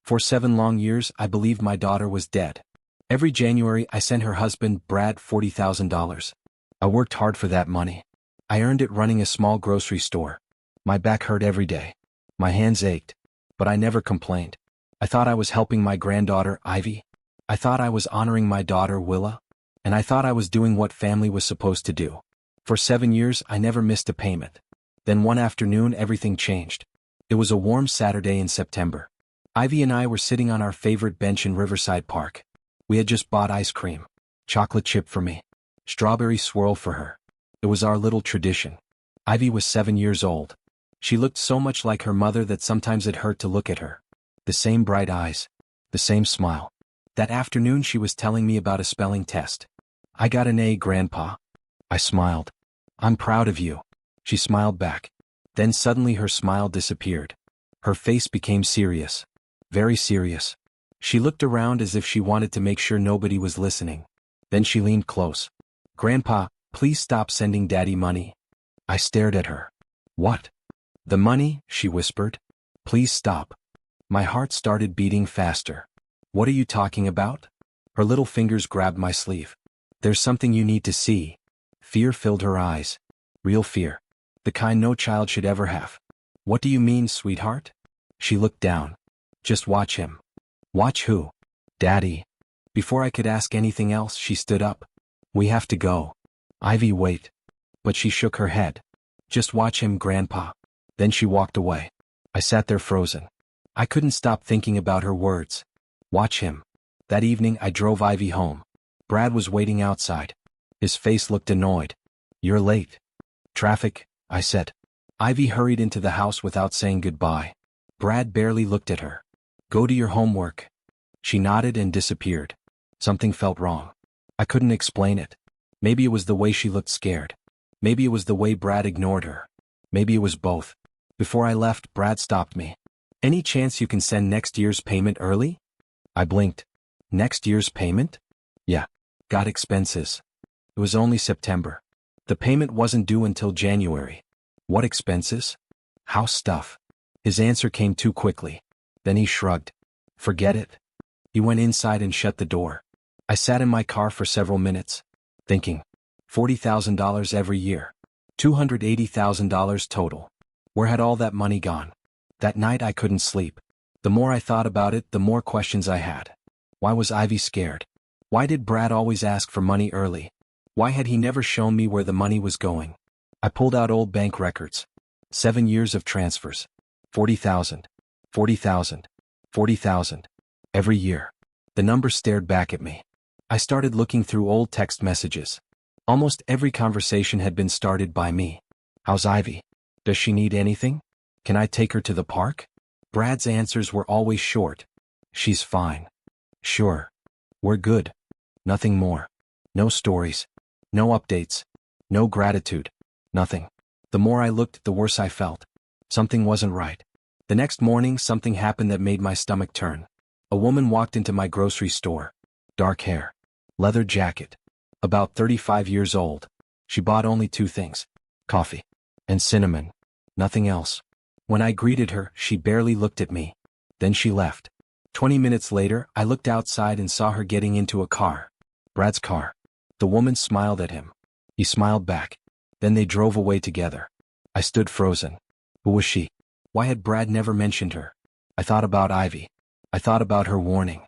For 7 long years I believed my daughter was dead. Every January I sent her husband, Brad, $40,000. I worked hard for that money. I earned it running a small grocery store. My back hurt every day. My hands ached. But I never complained. I thought I was helping my granddaughter, Ivy. I thought I was honoring my daughter, Willa. And I thought I was doing what family was supposed to do. For 7 years I never missed a payment. Then one afternoon everything changed. It was a warm Saturday in September. Ivy and I were sitting on our favorite bench in Riverside Park. We had just bought ice cream. Chocolate chip for me. Strawberry swirl for her. It was our little tradition. Ivy was 7 years old. She looked so much like her mother that sometimes it hurt to look at her. The same bright eyes. The same smile. That afternoon she was telling me about a spelling test. I got an A, Grandpa. I smiled. I'm proud of you. She smiled back. Then suddenly her smile disappeared. Her face became serious. Very serious. She looked around as if she wanted to make sure nobody was listening. Then she leaned close. Grandpa, please stop sending Daddy money. I stared at her. What? The money, she whispered. Please stop. My heart started beating faster. What are you talking about? Her little fingers grabbed my sleeve. There's something you need to see. Fear filled her eyes. Real fear. The kind no child should ever have. What do you mean, sweetheart? She looked down. Just watch him. Watch who? Daddy. Before I could ask anything else, she stood up. We have to go. Ivy, wait. But she shook her head. Just watch him, Grandpa. Then she walked away. I sat there frozen. I couldn't stop thinking about her words. Watch him. That evening I drove Ivy home. Brad was waiting outside. His face looked annoyed. You're late. Traffic, I said. Ivy hurried into the house without saying goodbye. Brad barely looked at her. Go to your homework. She nodded and disappeared. Something felt wrong. I couldn't explain it. Maybe it was the way she looked scared. Maybe it was the way Brad ignored her. Maybe it was both. Before I left, Brad stopped me. Any chance you can send next year's payment early? I blinked. Next year's payment? Yeah. Got expenses. It was only September. The payment wasn't due until January. What expenses? House stuff. His answer came too quickly. Then he shrugged. Forget it. He went inside and shut the door. I sat in my car for several minutes, thinking. $40,000 every year. $280,000 total. Where had all that money gone? That night I couldn't sleep. The more I thought about it, the more questions I had. Why was Ivy scared? Why did Brad always ask for money early? Why had he never shown me where the money was going? I pulled out old bank records. 7 years of transfers. 40,000. 40,000. 40,000. Every year. The number stared back at me. I started looking through old text messages. Almost every conversation had been started by me. How's Ivy? Does she need anything? Can I take her to the park? Brad's answers were always short. She's fine. Sure. We're good. Nothing more. No stories. No updates. No gratitude. Nothing. The more I looked, the worse I felt. Something wasn't right. The next morning, something happened that made my stomach turn. A woman walked into my grocery store. Dark hair. Leather jacket. About 35 years old. She bought only 2 things. Coffee. And cinnamon. Nothing else. When I greeted her, she barely looked at me. Then she left. 20 minutes later, I looked outside and saw her getting into a car. Brad's car. The woman smiled at him. He smiled back. Then they drove away together. I stood frozen. Who was she? Why had Brad never mentioned her? I thought about Ivy. I thought about her warning.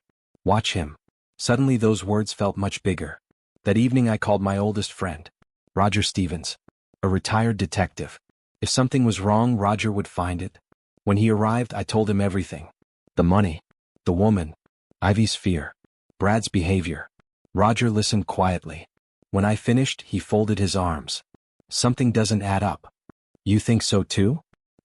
Watch him. Suddenly those words felt much bigger. That evening I called my oldest friend. Roger Stevens. A retired detective. If something was wrong, Roger would find it. When he arrived, I told him everything. The money. The woman. Ivy's fear. Brad's behavior. Roger listened quietly. When I finished, he folded his arms. Something doesn't add up. You think so too?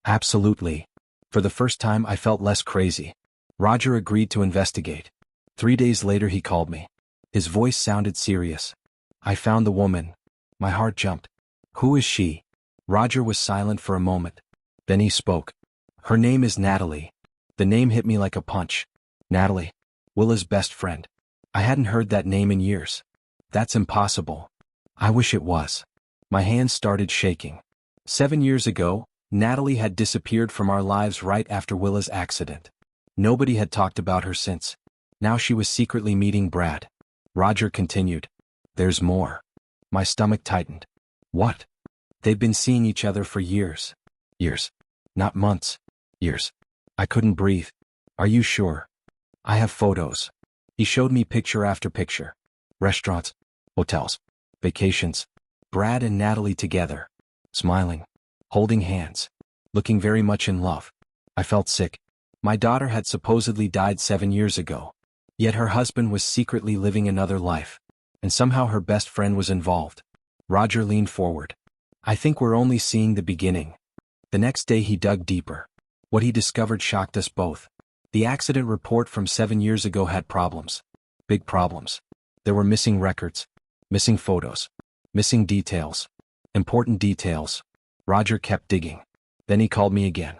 Absolutely. For the first time I felt less crazy. Roger agreed to investigate. 3 days later he called me. His voice sounded serious. I found the woman. My heart jumped. Who is she? Roger was silent for a moment. Then he spoke. Her name is Natalie. The name hit me like a punch. Natalie. Willa's best friend. I hadn't heard that name in years. That's impossible. I wish it was. My hands started shaking. 7 years ago, Natalie had disappeared from our lives right after Willa's accident. Nobody had talked about her since. Now she was secretly meeting Brad. Roger continued. There's more. My stomach tightened. What? They'd been seeing each other for years. Years. Not months. Years. I couldn't breathe. Are you sure? I have photos. He showed me picture after picture. Restaurants. Hotels. Vacations. Brad and Natalie together. Smiling. Holding hands. Looking very much in love. I felt sick. My daughter had supposedly died 7 years ago. Yet her husband was secretly living another life. And somehow her best friend was involved. Roger leaned forward. I think we're only seeing the beginning. The next day he dug deeper. What he discovered shocked us both. The accident report from 7 years ago had problems. Big problems. There were missing records. Missing photos. Missing details. Important details. Roger kept digging. Then he called me again.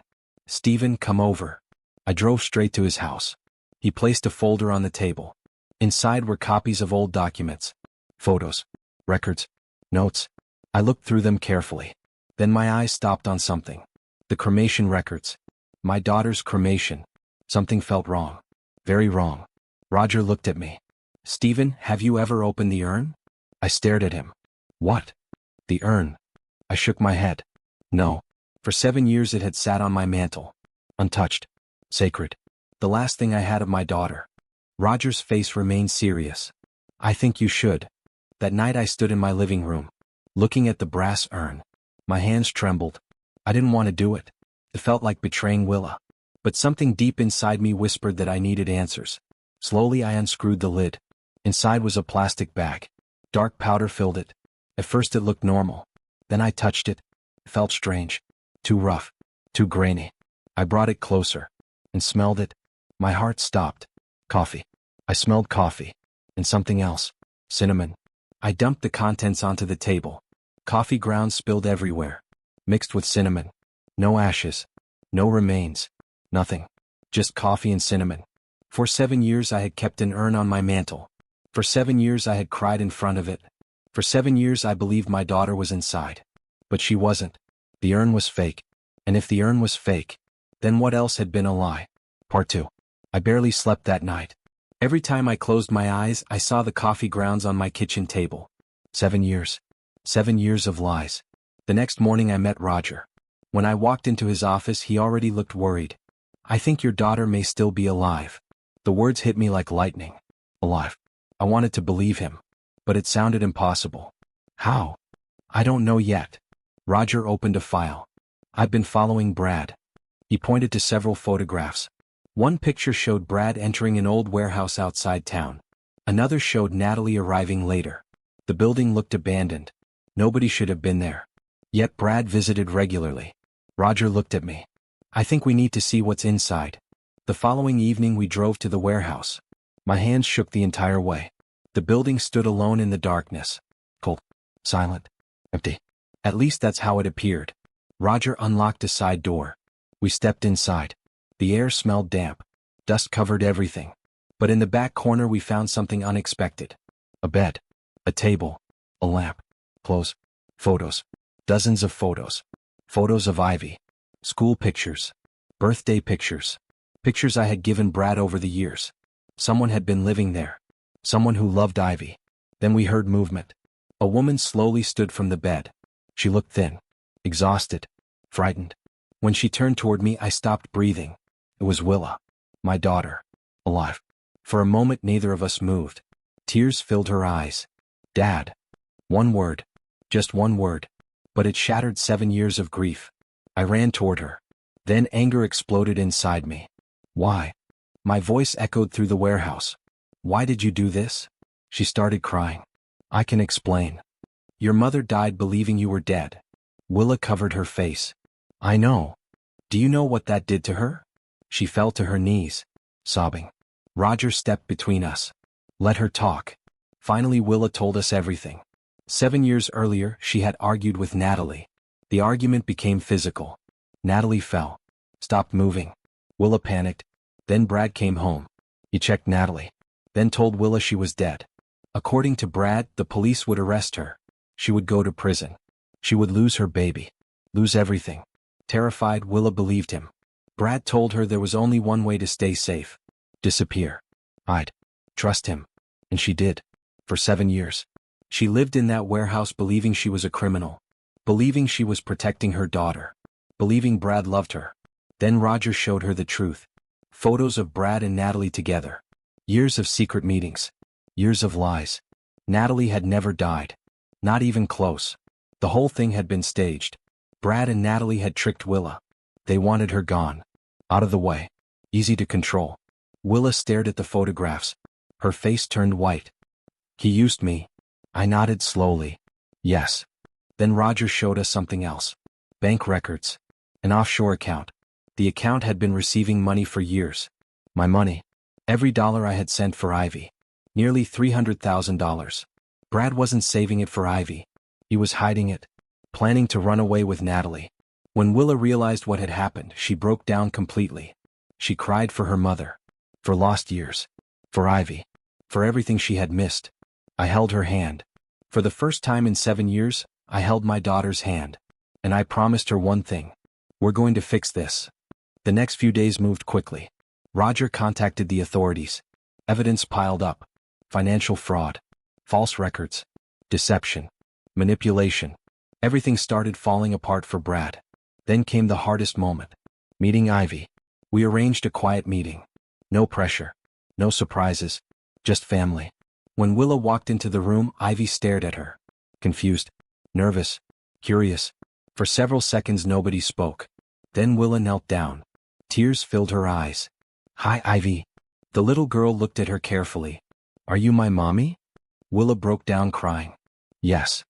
Stephen, come over. I drove straight to his house. He placed a folder on the table. Inside were copies of old documents. Photos. Records. Notes. I looked through them carefully. Then my eyes stopped on something. The cremation records. My daughter's cremation. Something felt wrong. Very wrong. Roger looked at me. Stephen, have you ever opened the urn? I stared at him. What? The urn. I shook my head. No. For 7 years it had sat on my mantel. Untouched. Sacred. The last thing I had of my daughter. Roger's face remained serious. I think you should. That night I stood in my living room, looking at the brass urn. My hands trembled. I didn't want to do it. It felt like betraying Willa. But something deep inside me whispered that I needed answers. Slowly I unscrewed the lid. Inside was a plastic bag. Dark powder filled it. At first it looked normal. Then I touched it. It felt strange. Too rough. Too grainy. I brought it closer. And smelled it. My heart stopped. Coffee. I smelled coffee. And something else. Cinnamon. I dumped the contents onto the table. Coffee grounds spilled everywhere. Mixed with cinnamon. No ashes. No remains. Nothing. Just coffee and cinnamon. For 7 years I had kept an urn on my mantel. For 7 years I had cried in front of it. For 7 years I believed my daughter was inside. But she wasn't. The urn was fake. And if the urn was fake, then what else had been a lie? Part 2. I barely slept that night. Every time I closed my eyes, I saw the coffee grounds on my kitchen table. 7 years. 7 years of lies. The next morning I met Roger. When I walked into his office, he already looked worried. I think your daughter may still be alive. The words hit me like lightning. Alive. I wanted to believe him. But it sounded impossible. How? I don't know yet. Roger opened a file. I've been following Brad. He pointed to several photographs. One picture showed Brad entering an old warehouse outside town. Another showed Natalie arriving later. The building looked abandoned. Nobody should have been there. Yet Brad visited regularly. Roger looked at me. I think we need to see what's inside. The following evening we drove to the warehouse. My hands shook the entire way. The building stood alone in the darkness. Cold. Silent. Empty. At least that's how it appeared. Roger unlocked a side door. We stepped inside. The air smelled damp. Dust covered everything. But in the back corner we found something unexpected. A bed. A table. A lamp. Clothes. Photos. Dozens of photos. Photos of Ivy. School pictures. Birthday pictures. Pictures I had given Brad over the years. Someone had been living there. Someone who loved Ivy. Then we heard movement. A woman slowly stood from the bed. She looked thin. Exhausted. Frightened. When she turned toward me, I stopped breathing. It was Willa. My daughter. Alive. For a moment neither of us moved. Tears filled her eyes. Dad. One word. Just one word. But it shattered 7 years of grief. I ran toward her. Then anger exploded inside me. Why? My voice echoed through the warehouse. Why did you do this? She started crying. I can explain. Your mother died believing you were dead. Willa covered her face. I know. Do you know what that did to her? She fell to her knees, sobbing. Roger stepped between us. Let her talk. Finally Willa told us everything. 7 years earlier, she had argued with Natalie. The argument became physical. Natalie fell. Stopped moving. Willa panicked. Then Brad came home. He checked Natalie. Then told Willa she was dead. According to Brad, the police would arrest her. She would go to prison. She would lose her baby. Lose everything. Terrified, Willa believed him. Brad told her there was only one way to stay safe. Disappear. I'd trust him. And she did. For 7 years. She lived in that warehouse believing she was a criminal. Believing she was protecting her daughter. Believing Brad loved her. Then Roger showed her the truth. Photos of Brad and Natalie together. Years of secret meetings. Years of lies. Natalie had never died. Not even close. The whole thing had been staged. Brad and Natalie had tricked Willa. They wanted her gone. Out of the way. Easy to control. Willa stared at the photographs. Her face turned white. He used me. I nodded slowly. Yes. Then Roger showed us something else. Bank records. An offshore account. The account had been receiving money for years. My money. Every dollar I had sent for Ivy. Nearly $300,000. Brad wasn't saving it for Ivy. He was hiding it. Planning to run away with Natalie. When Willa realized what had happened, she broke down completely. She cried for her mother. For lost years. For Ivy. For everything she had missed. I held her hand. For the first time in 7 years, I held my daughter's hand. And I promised her one thing. We're going to fix this. The next few days moved quickly. Roger contacted the authorities. Evidence piled up. Financial fraud. False records. Deception. Manipulation. Everything started falling apart for Brad. Then came the hardest moment. Meeting Ivy. We arranged a quiet meeting. No pressure. No surprises. Just family. When Willa walked into the room, Ivy stared at her. Confused. Nervous. Curious. For several seconds nobody spoke. Then Willa knelt down. Tears filled her eyes. Hi, Ivy. The little girl looked at her carefully. Are you my mommy? Willa broke down crying. Yes.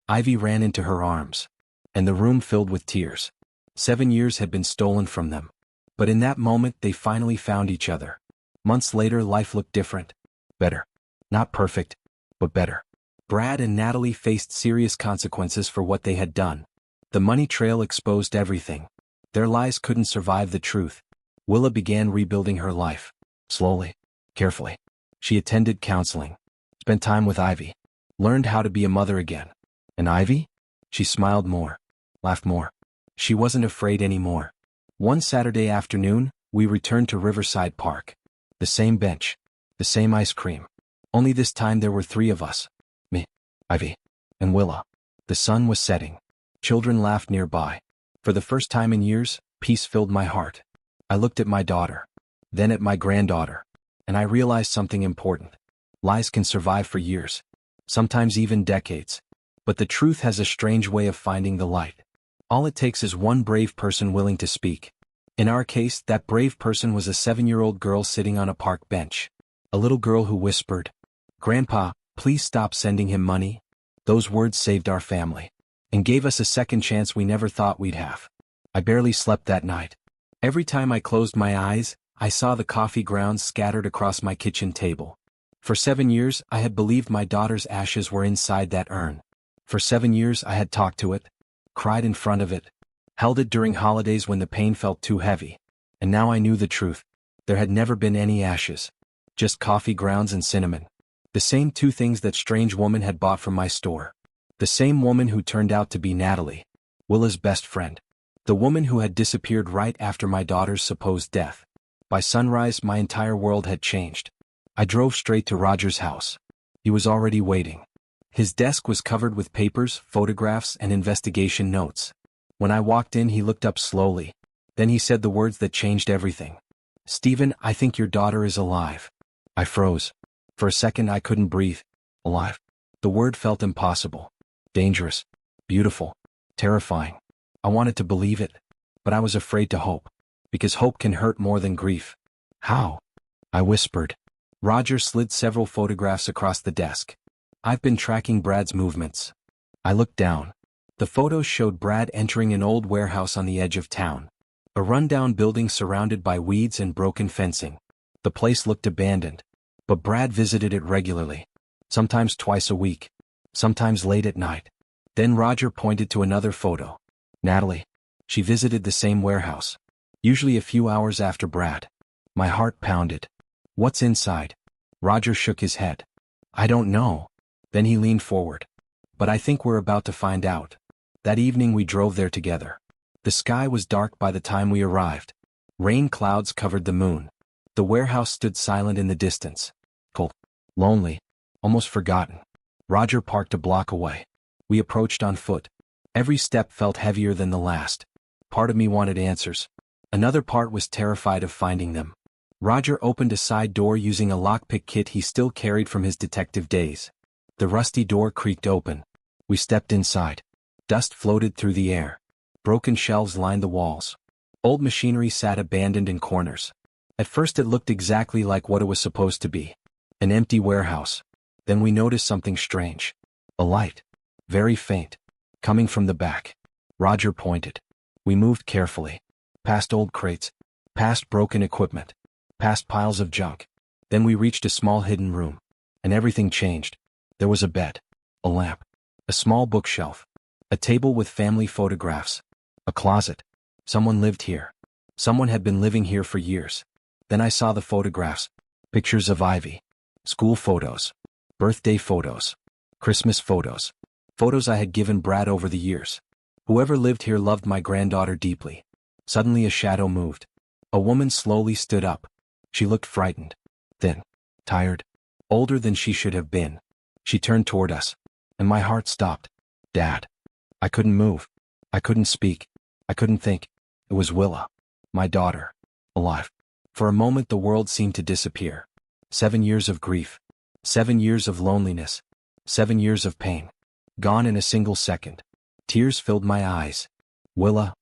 Ivy ran into her arms. And the room filled with tears. 7 years had been stolen from them. But in that moment they finally found each other. Months later life looked different. Better. Not perfect, but better. Brad and Natalie faced serious consequences for what they had done. The money trail exposed everything. Their lies couldn't survive the truth. Willa began rebuilding her life. Slowly. Carefully. She attended counseling. Spent time with Ivy. Learned how to be a mother again. And Ivy? She smiled more. Laughed more. She wasn't afraid anymore. One Saturday afternoon, we returned to Riverside Park. The same bench. The same ice cream. Only this time there were 3 of us. Me, Ivy, and Willa. The sun was setting. Children laughed nearby. For the first time in years, peace filled my heart. I looked at my daughter. Then at my granddaughter. And I realized something important. Lies can survive for years. Sometimes even decades. But the truth has a strange way of finding the light. All it takes is one brave person willing to speak. In our case, that brave person was a 7-year-old girl sitting on a park bench. A little girl who whispered, "Grandpa, please stop sending him money." Those words saved our family. And gave us a second chance we never thought we'd have. I barely slept that night. Every time I closed my eyes, I saw the coffee grounds scattered across my kitchen table. For 7 years, I had believed my daughter's ashes were inside that urn. For 7 years, I had talked to it, cried in front of it, held it during holidays when the pain felt too heavy. And now I knew the truth. There had never been any ashes. Just coffee grounds and cinnamon. The same 2 things that strange woman had bought from my store. The same woman who turned out to be Natalie, Willa's best friend. The woman who had disappeared right after my daughter's supposed death. By sunrise, my entire world had changed. I drove straight to Roger's house. He was already waiting. His desk was covered with papers, photographs, and investigation notes. When I walked in, he looked up slowly. Then he said the words that changed everything. "Stephen, I think your daughter is alive." I froze. For a second I couldn't breathe. Alive. The word felt impossible. Dangerous. Beautiful. Terrifying. I wanted to believe it. But I was afraid to hope. Because hope can hurt more than grief. "How?" I whispered. Roger slid several photographs across the desk. "I've been tracking Brad's movements." I looked down. The photos showed Brad entering an old warehouse on the edge of town. A rundown building surrounded by weeds and broken fencing. The place looked abandoned. But Brad visited it regularly. Sometimes twice a week. Sometimes late at night. Then Roger pointed to another photo. Natalie. She visited the same warehouse. Usually a few hours after Brad. My heart pounded. "What's inside?" Roger shook his head. "I don't know." Then he leaned forward. "But I think we're about to find out." That evening we drove there together. The sky was dark by the time we arrived. Rain clouds covered the moon. The warehouse stood silent in the distance. Cold, lonely, almost forgotten. Roger parked a block away. We approached on foot. Every step felt heavier than the last. Part of me wanted answers. Another part was terrified of finding them. Roger opened a side door using a lockpick kit he still carried from his detective days. The rusty door creaked open. We stepped inside. Dust floated through the air. Broken shelves lined the walls. Old machinery sat abandoned in corners. At first it looked exactly like what it was supposed to be. An empty warehouse. Then we noticed something strange. A light. Very faint. Coming from the back. Roger pointed. We moved carefully. Past old crates. Past broken equipment. Past piles of junk. Then we reached a small hidden room. And everything changed. There was a bed. A lamp. A small bookshelf. A table with family photographs. A closet. Someone lived here. Someone had been living here for years. Then I saw the photographs. Pictures of Ivy. School photos. Birthday photos. Christmas photos. Photos I had given Brad over the years. Whoever lived here loved my granddaughter deeply. Suddenly a shadow moved. A woman slowly stood up. She looked frightened. Thin. Tired. Older than she should have been. She turned toward us. And my heart stopped. Dad. I couldn't move. I couldn't speak. I couldn't think. It was Willa. My daughter. Alive. For a moment the world seemed to disappear. 7 years of grief. 7 years of loneliness. 7 years of pain. Gone in a single second. Tears filled my eyes. Willa.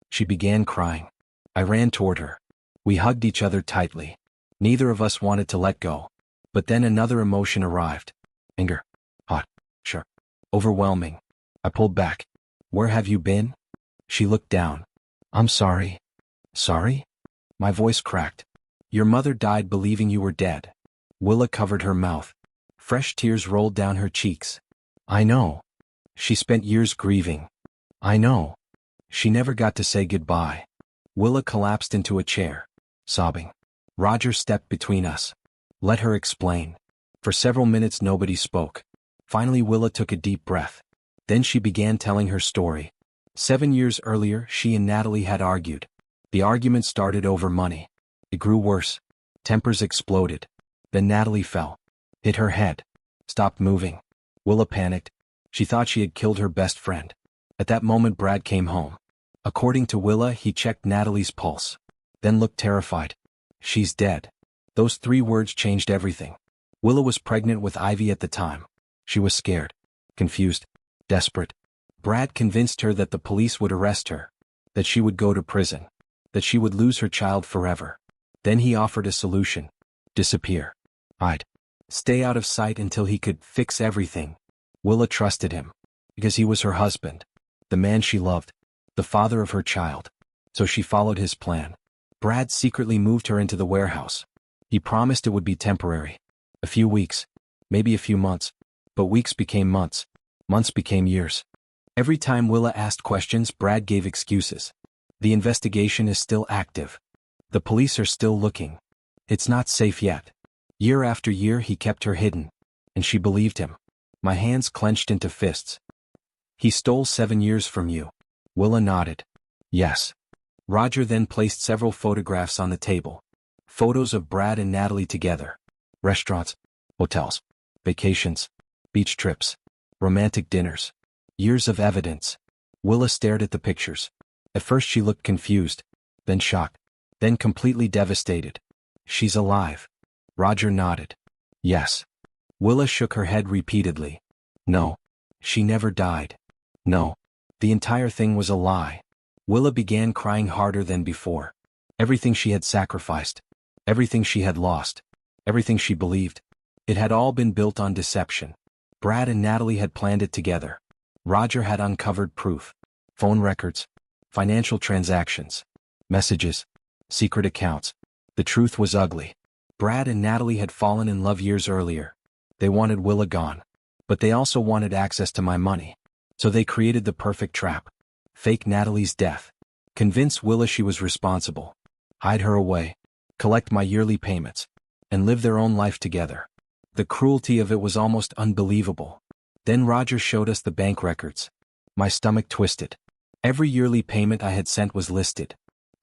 She began crying. I ran toward her. We hugged each other tightly. Neither of us wanted to let go. But then another emotion arrived. Anger. Hot. Sharp. Overwhelming. I pulled back. Where have you been? She looked down. I'm sorry. Sorry? My voice cracked. Your mother died believing you were dead. Willa covered her mouth. Fresh tears rolled down her cheeks. I know. She spent years grieving. I know. She never got to say goodbye. Willa collapsed into a chair, sobbing. Roger stepped between us. Let her explain. For several minutes nobody spoke. Finally Willa took a deep breath. Then she began telling her story. 7 years earlier she and Natalie had argued. The argument started over money. It grew worse. Tempers exploded. Then Natalie fell. Hit her head. Stopped moving. Willa panicked. She thought she had killed her best friend. At that moment Brad came home. According to Willa, he checked Natalie's pulse. Then looked terrified. She's dead. Those 3 words changed everything. Willa was pregnant with Ivy at the time. She was scared. Confused. Desperate. Brad convinced her that the police would arrest her. That she would go to prison. That she would lose her child forever. Then he offered a solution. Disappear. Hide. Stay out of sight until he could fix everything. Willa trusted him. Because he was her husband. The man she loved. The father of her child. So she followed his plan. Brad secretly moved her into the warehouse. He promised it would be temporary. A few weeks. Maybe a few months. But weeks became months. Months became years. Every time Willa asked questions, Brad gave excuses. The investigation is still active. The police are still looking. It's not safe yet. Year after year he kept her hidden. And she believed him. My hands clenched into fists. He stole 7 years from you. Willa nodded. Yes. Roger then placed several photographs on the table. Photos of Brad and Natalie together. Restaurants. Hotels. Vacations. Beach trips. Romantic dinners. Years of evidence. Willa stared at the pictures. At first she looked confused. Then shocked. Then completely devastated. She's alive. Roger nodded. Yes. Willa shook her head repeatedly. No. She never died. No. The entire thing was a lie. Willa began crying harder than before. Everything she had sacrificed. Everything she had lost. Everything she believed. It had all been built on deception. Brad and Natalie had planned it together. Roger had uncovered proof. Phone records. Financial transactions. Messages. Secret accounts. The truth was ugly. Brad and Natalie had fallen in love years earlier. They wanted Willa gone. But they also wanted access to my money. So they created the perfect trap. Fake Natalie's death. Convince Willa she was responsible. Hide her away. Collect my yearly payments. And live their own life together. The cruelty of it was almost unbelievable. Then Roger showed us the bank records. My stomach twisted. Every yearly payment I had sent was listed.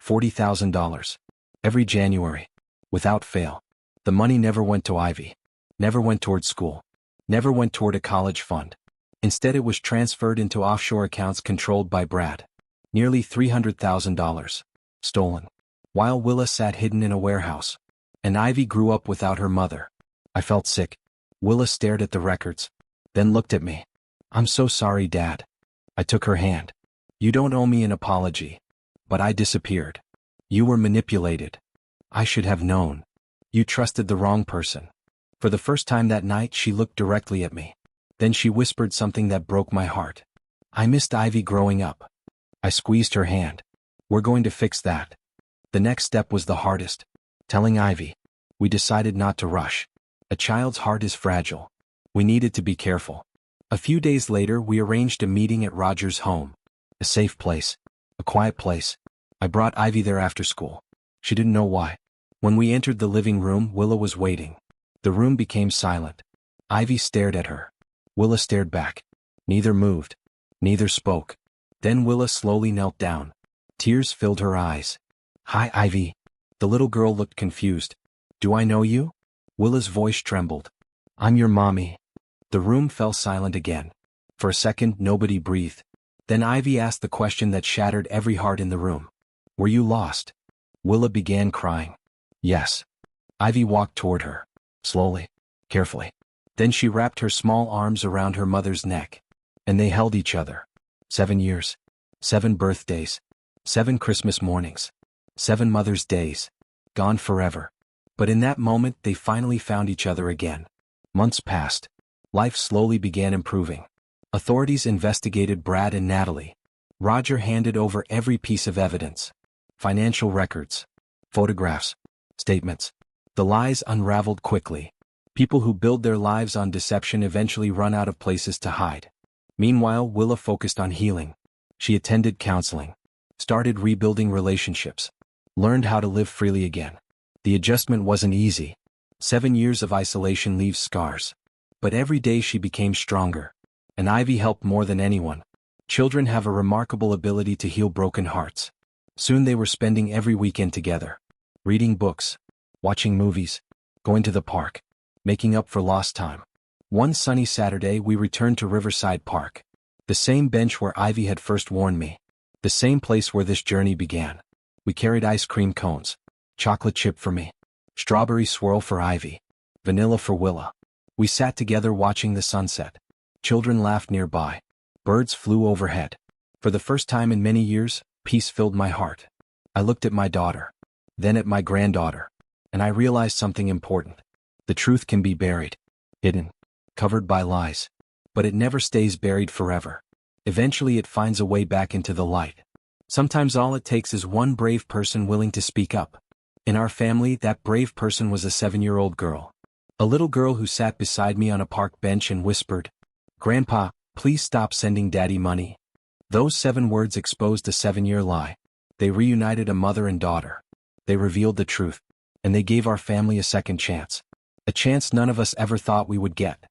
$40,000. Every January. Without fail. The money never went to Ivy. Never went toward school. Never went toward a college fund. Instead it was transferred into offshore accounts controlled by Brad. Nearly $300,000. Stolen. While Willa sat hidden in a warehouse. And Ivy grew up without her mother. I felt sick. Willa stared at the records. Then looked at me. "I'm so sorry, Dad." I took her hand. "You don't owe me an apology. But I disappeared. You were manipulated. I should have known. You trusted the wrong person." For the first time that night she looked directly at me. Then she whispered something that broke my heart. "I missed Ivy growing up." I squeezed her hand. "We're going to fix that." The next step was the hardest. Telling Ivy. We decided not to rush. A child's heart is fragile. We needed to be careful. A few days later we arranged a meeting at Roger's home. A safe place. A quiet place. I brought Ivy there after school. She didn't know why. When we entered the living room, Willa was waiting. The room became silent. Ivy stared at her. Willa stared back. Neither moved. Neither spoke. Then Willa slowly knelt down. Tears filled her eyes. "Hi, Ivy." The little girl looked confused. "Do I know you?" Willa's voice trembled. "I'm your mommy." The room fell silent again. For a second, nobody breathed. Then Ivy asked the question that shattered every heart in the room. "Were you lost?" Willa began crying. "Yes." Ivy walked toward her. Slowly. Carefully. Then she wrapped her small arms around her mother's neck. And they held each other. 7 years. 7 birthdays. 7 Christmas mornings. 7 Mother's Days. Gone forever. But in that moment they finally found each other again. Months passed. Life slowly began improving. Authorities investigated Brad and Natalie. Roger handed over every piece of evidence. Financial records. Photographs. Statements. The lies unraveled quickly. People who build their lives on deception eventually run out of places to hide. Meanwhile, Willa focused on healing. She attended counseling. Started rebuilding relationships. Learned how to live freely again. The adjustment wasn't easy. 7 years of isolation leaves scars. But every day she became stronger. And Ivy helped more than anyone. Children have a remarkable ability to heal broken hearts. Soon they were spending every weekend together. Reading books. Watching movies. Going to the park. Making up for lost time. One sunny Saturday we returned to Riverside Park. The same bench where Ivy had first warned me. The same place where this journey began. We carried ice cream cones. Chocolate chip for me. Strawberry swirl for Ivy. Vanilla for Willa. We sat together watching the sunset. Children laughed nearby. Birds flew overhead. For the first time in many years, peace filled my heart. I looked at my daughter. Then at my granddaughter. And I realized something important. The truth can be buried. Hidden. Covered by lies. But it never stays buried forever. Eventually it finds a way back into the light. Sometimes all it takes is one brave person willing to speak up. In our family, that brave person was a 7-year-old girl. A little girl who sat beside me on a park bench and whispered, "Grandpa, please stop sending Daddy money." Those 7 words exposed a 7-year lie. They reunited a mother and daughter. They revealed the truth. And they gave our family a second chance. A chance none of us ever thought we would get.